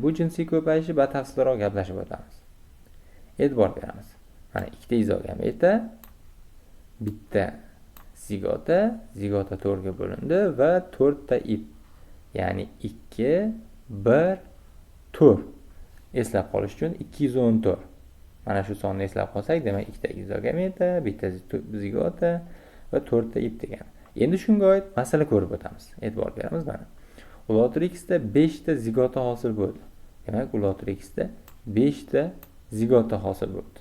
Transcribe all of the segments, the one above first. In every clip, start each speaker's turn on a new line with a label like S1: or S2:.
S1: Bu jinsiy ko'payishi batafsilroq gaplashib o'tamiz. E'tibor beramiz. Mana ikkita izogameta, bitta zigota 4 ga bo'lindi va 4 ta ip. Ya'ni 2 1 4. Eslab qolish uchun 214. Mana shu sonni eslab qolsak, demak ikkita izogameta, bitta zigota va 4 ta ip degan. Endi shunga oid masala ko'rib o'tamiz. E'tibor beramiz mana. Ulotir X da 5 ta zigota hosil bo'ldi. Demak, Ulotir X da 5 ta zigota hosil bo'ldi.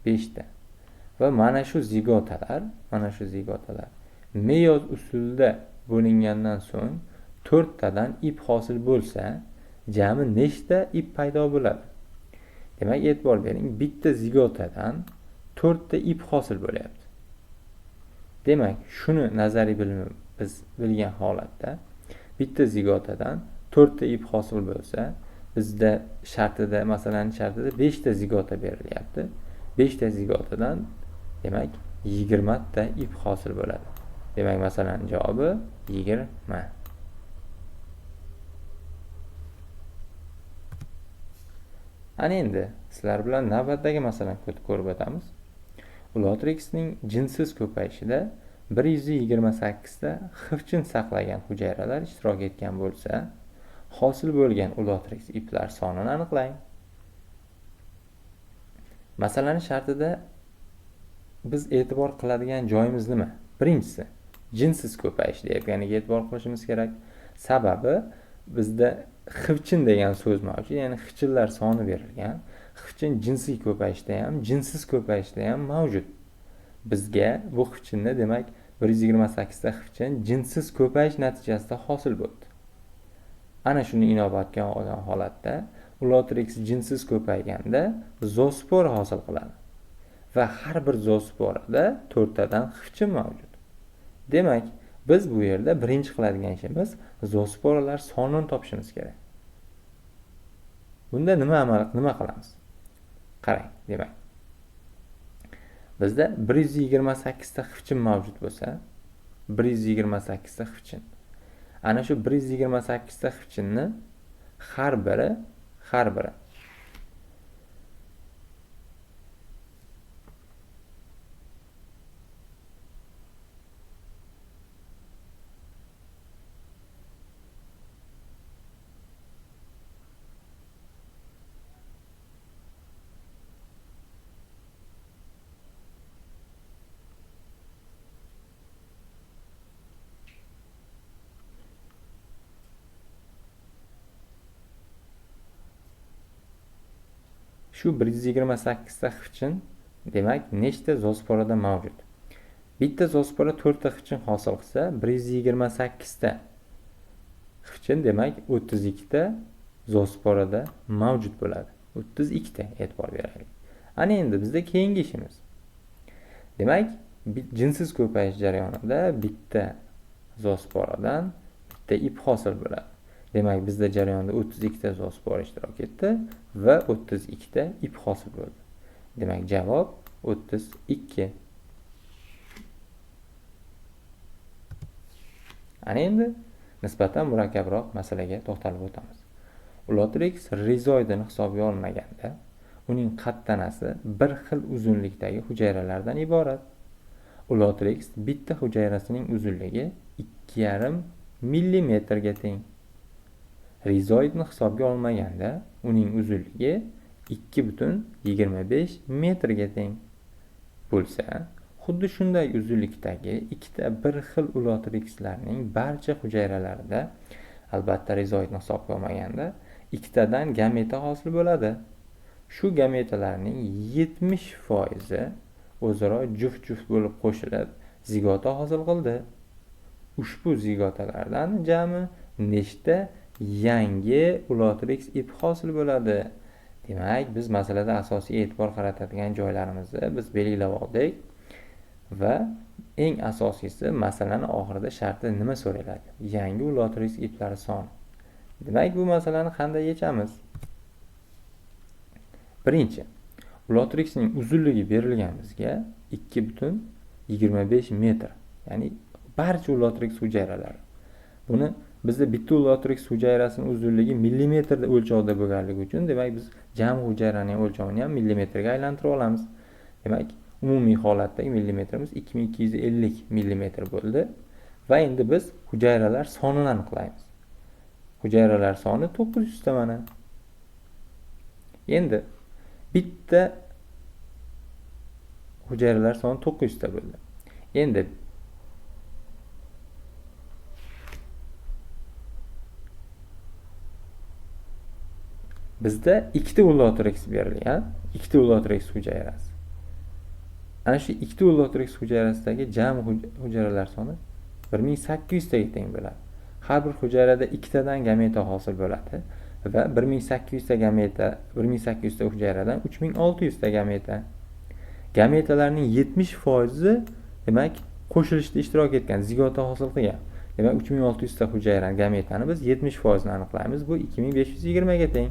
S1: 5 ta. Va mana shu zigotalar meyoz usulda bo'lingandan so'ng 4 tadan ip hosil bo'lsa, jami nechta ip paydo bo'ladi? Demak, e'tibor bering, bitta zigotadan 4 ta ip hosil bo'lyapti. Demak, shuni nazariy bilim biz bilgan holatda bitta zigotadan 4 ta ip hosil bo'lsa, bizda masalan shartida 5 ta zigota berilyapti. 5 ta zigotadan demak 20 ta ip hosil bo'ladi. Demak, masalan javobi 20. Ana endi sizlar bilan navbatdagi masalani ko'rib o'tamiz. Ulotir X ning jinsiz ko'payishida 128 ta xivchin saqlagan hujayralar ishtirok etgan bo'lsa, hosil bo'lgan Ulotir X iplar sonini aniqlang. Masalaning shartida biz e'tibor qiladigan joyimiz nima? Birinchisi, jinsiz ko'payish deyotganiga e'tibor qilishimiz kerak. Sababi bizda xivchin degan so'z mavjud, ya'ni xivchinlar soni berilgan. Xivchin jinsiy ko'payishda ham, jinsiz ko'payishda ham mavjud. Bizga bu xivchinni demak 128 ta xivchin jinsiz ko'payish natijasida hosil bo'ldi. Ana shuni inobatga olgan holatda Ulotir X jinsiz ko'payganda zoospor hosil qiladi. Va har bir zoosporada 4 tadan xivchin mavjud. Demak, biz bu yerda birinchi qiladigan ishimiz zoosporalar sonini topishimiz kerak. Bunda nima qilamiz? Qarang, demak. Bizda 128 ta xivchin mavjud bo'lsa, 128 ta xivchin. Ana shu 128 ta xivchinni har biri shu 128 ta xivchin demak nechta zoosporada mavjud? Bitta zoospora 4 ta xivchin hosil qilsa, 128 ta xivchin demak 32 ta zoosporada mavjud bo'ladi. 32 ta e'tibor beraylik. Ana endi bizda keyingi ishimiz. Demak, jinsiz ko'payish jarayonida bitta zoosporadan bitta ip hosil bo'ladi. Demak, bizda jarayonda 32 ta zoospora ishtirok etdi va 32 ta ip hosil bo'ldi. Demak, javob 32. Ana endi nisbatan murakkabroq masalaga to'xtalib o'tamiz. Ulotir X rizoidini hisobga olmaganda, uning qattanasi bir xil uzunlikdagi hujayralardan iborat. Ulotir X bitta hujayrasining uzunligi 2,5 mm ga teng. Rizoidni hisobga olmaganda, uning uzunligi 2,25 metrga teng bo'lsa, xuddi shunday uzunlikdagi ikkita bir xil Ulotir X'larning barcha hujayralarida, albatta rizoidni hisobga olmaganda, ikkitadan gameta hosil bo'ladi. Shu gametalarning 70% o'zaro juft-juft bo'lib qo'shilib, zigota hosil qildi. Ushbu zigotalardan jami nechta yangi Ulotir X ip hosil bo'ladi? Demak, biz masalada asosiy e'tibor qaratadigan joylarimizni biz belgilab oldik va eng asosiysi masalaning oxirida shartda nima so'raladi? Yangi Ulotir X iplari soni. Demak, bu masalani qanday yechamiz? Birinchi, Ulotir X ning uzunligi berilgan bizga 2,25 metr. Ya'ni barcha Ulotir X hujayralari. Buni bizda bitta ulotrix hujayrasining uzunligi millimetrda o'lchovda bo'lganligi uchun, demak biz jami hujayraning o'lchovini ham millimetrga aylantirib olamiz. Demak, umumiy holatdagi millimetrimiz 2250 millimetr bo'ldi. Va endi biz hujayralar sonini aniqlaymiz. Hujayralar soni 900 ta mana. Endi bitta hujayralar soni 900 ta bo'ldi. Endi bizda ikkita ulotrix berilgan, ikkita ulotrix hujayrasi. Ana shu ikkita ulotrix hujayrasidagi jami hujayralar soni 1800 taga teng bo'ladi. Har bir hujayrada ikkitadan gameta hosil bo'ladi va 1800 ta gameta, 1800 ta hujayradan 3600 ta gameta. Gametalarning 70% demak qo'shilishda ishtirok etgan, zigota hosil qilgan. Demak 3600 ta hujayraning gametani biz 70% ni aniqlaymiz. Bu 2520 ga teng.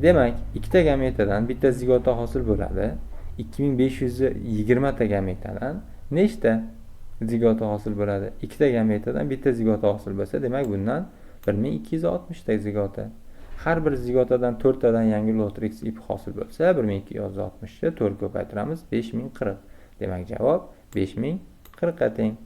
S1: Demak, ikkita gametadan bitta zigota hosil bo'ladi. 2520 ta gametadan nechta zigota hosil bo'ladi? Ikkita gametadan bitta zigota hosil bo'lsa, demak bundan 1260 ta zigota. Har bir zigotadan 4 tadan yangi lotrix ip hosil bo'lsa, 1260 ni 4 ko'paytiramiz, 5040. Demak, javob 5040 ga teng.